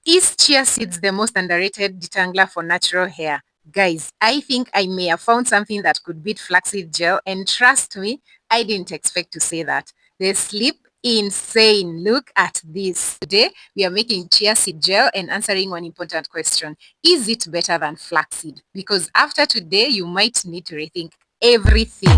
Is chia seeds the most underrated detangler for natural hair? Guys, I think I may have found something that could beat flaxseed gel, and trust me, I didn't expect to say that. They sleep insane. Look at this. Today, we are making chia seed gel and answering one important question. Is it better than flaxseed? Because after today, you might need to rethink everything.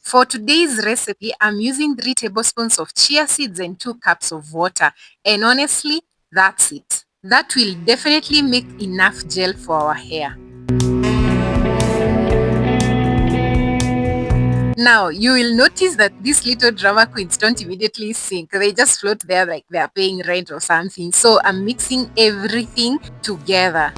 For today's recipe, I'm using 3 tablespoons of chia seeds and 2 cups of water. And honestly, that's it. That will definitely make enough gel for our hair. Now, you will notice that these little drama queens don't immediately sink. They just float there like they're paying rent or something. So I'm mixing everything together.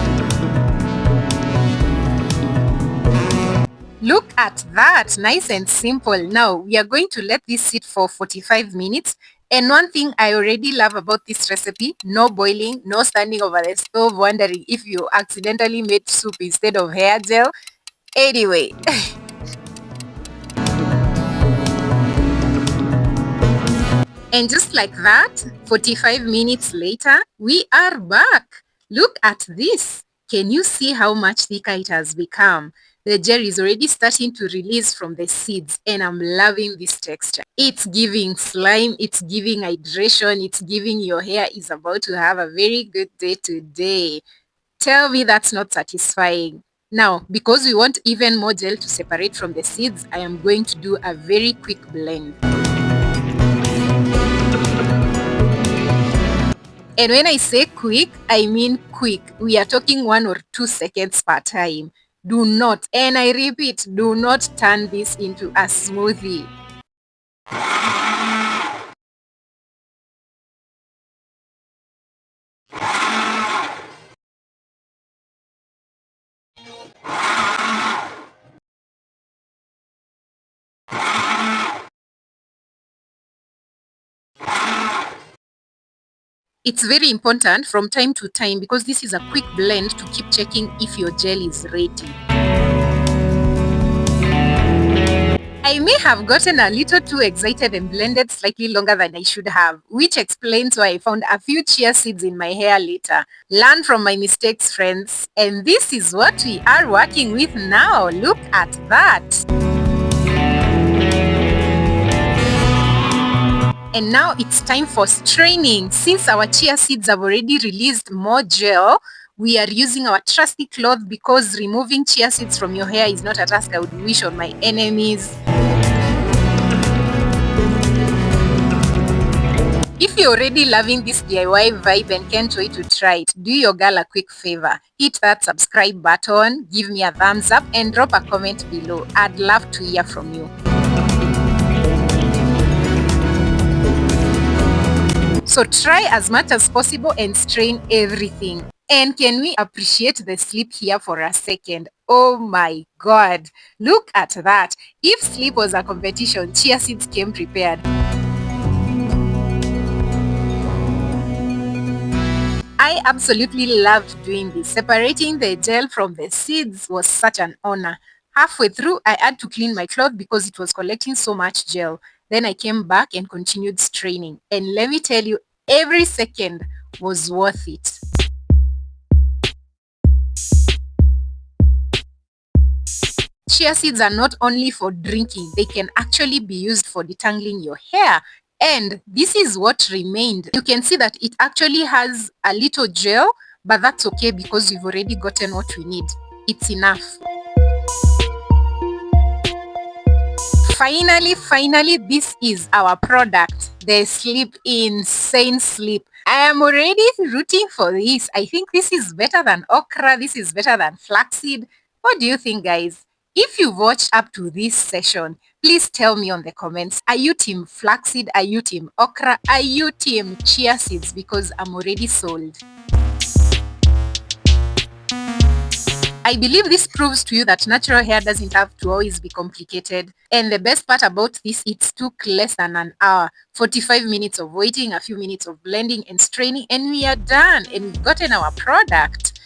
Look at that, nice and simple. Now we are going to let this sit for 45 minutes. And one thing I already love about this recipe, no boiling, no standing over the stove wondering if you accidentally made soup instead of hair gel. Anyway, and just like that, 45 minutes later, we are back. Look at this. Can you see how much thicker it has become? The gel is already starting to release from the seeds, and I'm loving this texture. It's giving slime, it's giving hydration, it's giving your hair is about to have a very good day today. Tell me that's not satisfying. Now, because we want even more gel to separate from the seeds, I am going to do a very quick blend. And when I say quick, I mean quick. We are talking 1 or 2 seconds per time. Do not, and I repeat, do not turn this into a smoothie. It's very important from time to time because this is a quick blend to keep checking if your gel is ready. I may have gotten a little too excited and blended slightly longer than I should have, which explains why I found a few chia seeds in my hair later. Learn from my mistakes, friends. And this is what we are working with now. Look at that. And now it's time for straining. Since our chia seeds have already released more gel, we are using our trusty cloth because removing chia seeds from your hair is not a task I would wish on my enemies. If you're already loving this DIY vibe and can't wait to try it, do your girl a quick favor. Hit that subscribe button, give me a thumbs up, and drop a comment below. I'd love to hear from you. So try as much as possible and strain everything. And can we appreciate the sleep here for a second? Oh my God, look at that. If sleep was a competition, chia seeds came prepared. I absolutely loved doing this. Separating the gel from the seeds was such an honor. Halfway through, I had to clean my cloth because it was collecting so much gel. Then I came back and continued straining. And let me tell you, every second was worth it. Chia seeds are not only for drinking, they can actually be used for detangling your hair. And this is what remained. You can see that it actually has a little gel, but that's okay because we've already gotten what we need. It's enough. Finally, this is our product. The Sleep Insane Sleep. I am already rooting for this. I think this is better than okra. This is better than flaxseed. What do you think, guys? If you've watched up to this session, please tell me on the comments. Are you team flaxseed? Are you team okra? Are you team chia seeds? Because I'm already sold. I believe this proves to you that natural hair doesn't have to always be complicated. And the best part about this, it took less than an hour. 45 minutes of waiting, a few minutes of blending and straining, and we are done. And we've gotten our product.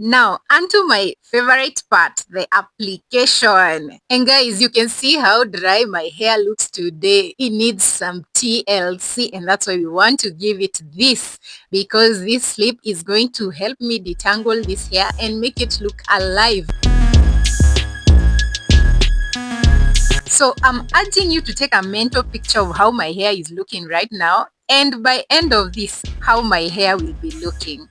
Now, onto my favorite part, the application. And guys, you can see how dry my hair looks today. It needs some TLC, and that's why we want to give it this, because this slip is going to help me detangle this hair and make it look alive. So I'm urging you to take a mental picture of how my hair is looking right now, and by end of this, how my hair will be looking.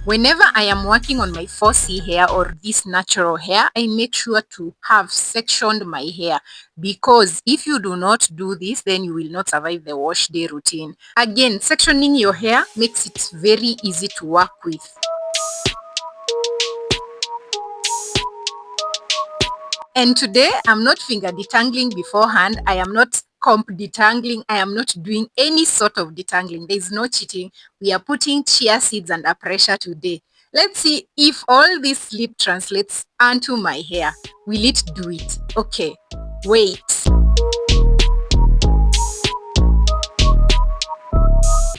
Whenever I am working on my 4C hair or this natural hair, I make sure to have sectioned my hair, because if you do not do this, then you will not survive the wash day routine. Again, sectioning your hair makes it very easy to work with. And today, I'm not finger detangling beforehand. I am not comp detangling. I am not doing any sort of detangling. There is no cheating. We are putting chia seeds under pressure today. Let's see if all this slip translates onto my hair. Will it do it? Okay, wait.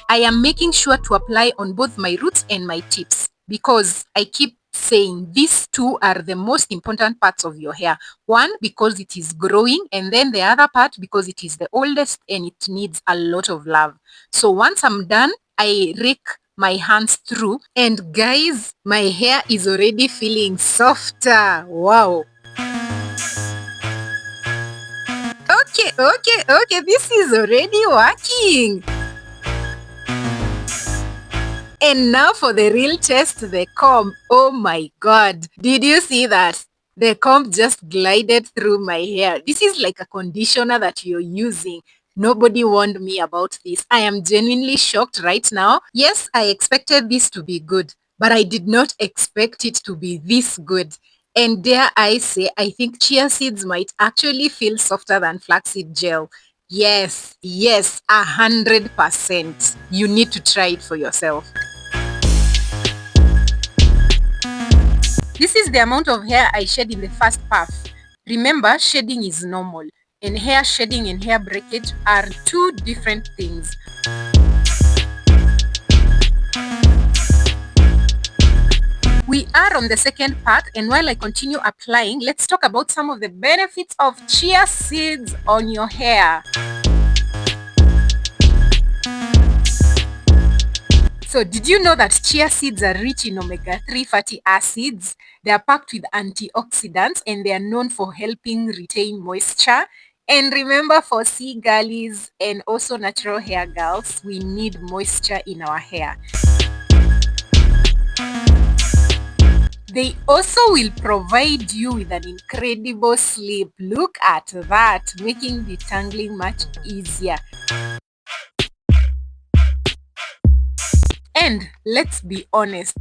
I am making sure to apply on both my roots and my tips, because I keep saying these two are the most important parts of your hair. One, because it is growing, and then the other part because it is the oldest and it needs a lot of love. So once I'm done, I rake my hands through, and guys, my hair is already feeling softer. Wow. Okay, this is already working. And now for the real test, the comb. Oh my god. Did you see that? The comb just glided through my hair. This is like a conditioner that you're using. Nobody warned me about this. I am genuinely shocked right now. Yes, I expected this to be good, but I did not expect it to be this good. And dare I say, I think chia seeds might actually feel softer than flaxseed gel. Yes, 100%. You need to try it for yourself. This is the amount of hair I shed in the first puff. Remember, shedding is normal, and hair shedding and hair breakage are two different things. We are on the second part, and while I continue applying, let's talk about some of the benefits of chia seeds on your hair. So did you know that chia seeds are rich in omega-3 fatty acids? They are packed with antioxidants, and they are known for helping retain moisture. And remember, for sea girlies and also natural hair girls, we need moisture in our hair. They also will provide you with an incredible sleep. Look at that, making detangling much easier. And let's be honest,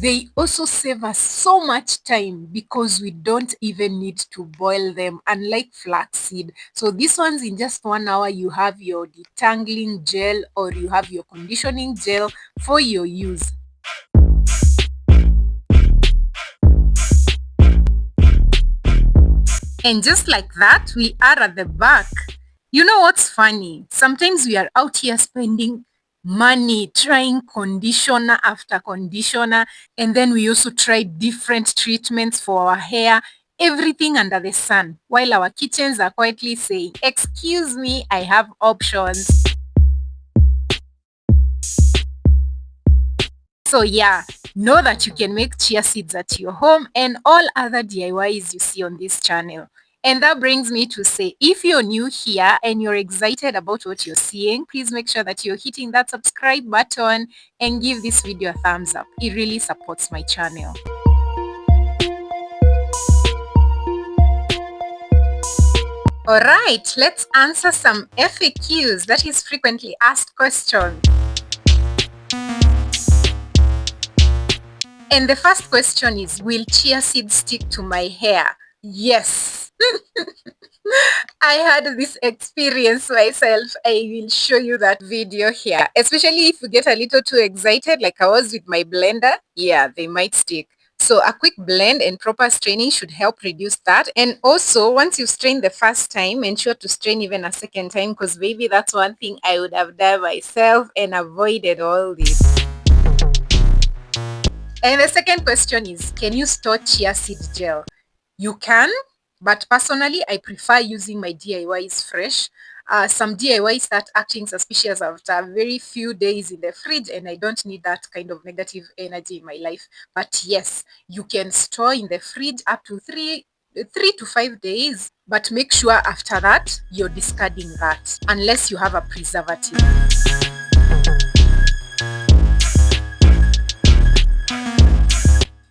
they also save us so much time, because we don't even need to boil them, unlike flaxseed. So these ones, in just 1 hour, you have your detangling gel or you have your conditioning gel for your use. And just like that, we are at the back. You know what's funny? Sometimes we are out here spending money trying conditioner after conditioner, and then we also try different treatments for our hair, everything under the sun, while our kitchens are quietly saying, "Excuse me, I have options." So yeah, know that you can make chia seeds at your home and all other DIYs you see on this channel. And that brings me to say, if you're new here and you're excited about what you're seeing, please make sure that you're hitting that subscribe button and give this video a thumbs up. It really supports my channel. Alright, let's answer some FAQs, that is frequently asked questions. And the first question is, will chia seeds stick to my hair? Yes. I had this experience myself. I will show you that video here. Especially if you get a little too excited like I was with my blender, yeah, they might stick. So a quick blend and proper straining should help reduce that. And also, once you've strained the first time, ensure to strain even a second time, because maybe that's one thing I would have done myself and avoided all this. And the second question is, can you store chia seed gel? You can, but personally, I prefer using my DIYs fresh. Some DIYs start acting suspicious after very few days in the fridge, and I don't need that kind of negative energy in my life. But yes, you can store in the fridge up to 3 to 5 days, but make sure after that you're discarding that unless you have a preservative.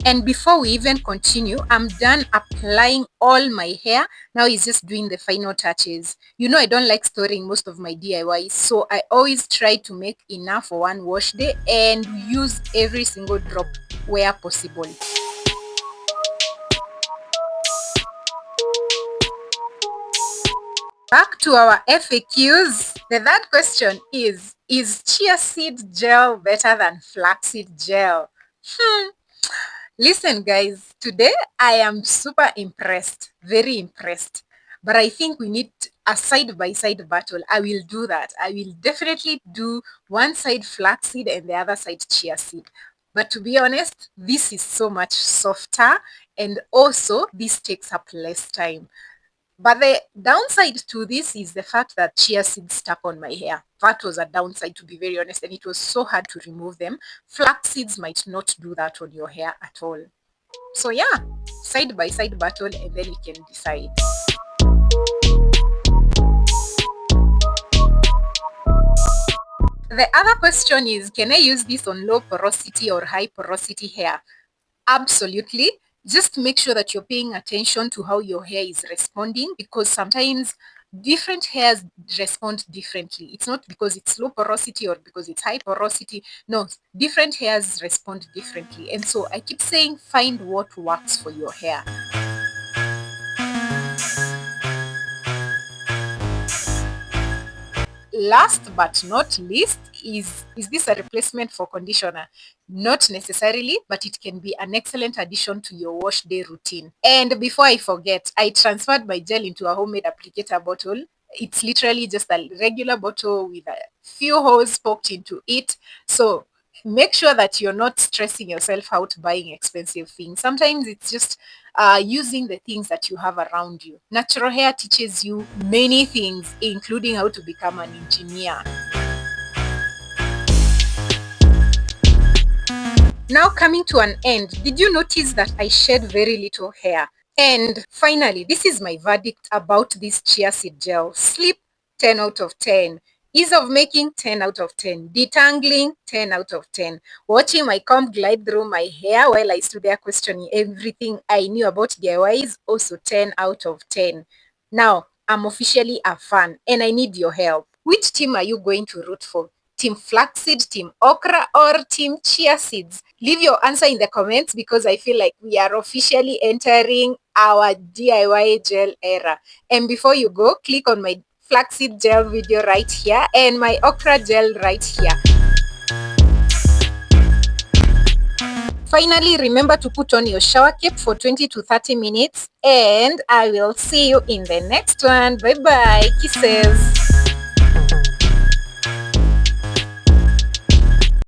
And before we even continue, I'm done applying all my hair. Now it's just doing the final touches. You know, I don't like storing most of my DIYs, so I always try to make enough for one wash day and use every single drop where possible. Back to our FAQs. The third question is chia seed gel better than flaxseed gel? Listen, guys, today I am super impressed, very impressed. But I think we need a side by side battle. I will do that. I will definitely do one side flaxseed and the other side chia seed. But to be honest, this is so much softer, and also this takes up less time. But the downside to this is the fact that chia seeds stuck on my hair. That was a downside, to be very honest, and it was so hard to remove them. Flax seeds might not do that on your hair at all. So yeah, side by side battle, and then we can decide. The other question is, can I use this on low porosity or high porosity hair? Absolutely. Just make sure that you're paying attention to how your hair is responding, because sometimes different hairs respond differently. It's not because it's low porosity or because it's high porosity. No, different hairs respond differently. And so I keep saying, find what works for your hair. Last but not least, is this a replacement for conditioner? Not necessarily, but it can be an excellent addition to your wash day routine. And before I forget, I transferred my gel into a homemade applicator bottle. It's literally just a regular bottle with a few holes poked into it. So make sure that you're not stressing yourself out buying expensive things. Sometimes it's just using the things that you have around you. Natural hair teaches you many things, including how to become an engineer. Now coming to an end, did you notice that I shed very little hair? And finally, this is my verdict about this chia seed gel. Sleep, 10 out of 10. Ease of making, 10 out of 10. Detangling, 10 out of 10. Watching my comb glide through my hair while I stood there questioning everything I knew about DIYs, also 10 out of 10. Now, I'm officially a fan and I need your help. Which team are you going to root for? Team Flaxseed, Team Okra, or Team Chia Seeds? Leave your answer in the comments, because I feel like we are officially entering our DIY gel era. And before you go, click on my flaxseed gel video right here and my okra gel right here. Finally, remember to put on your shower cap for 20 to 30 minutes, and I will see you in the next one. Bye bye. Kisses.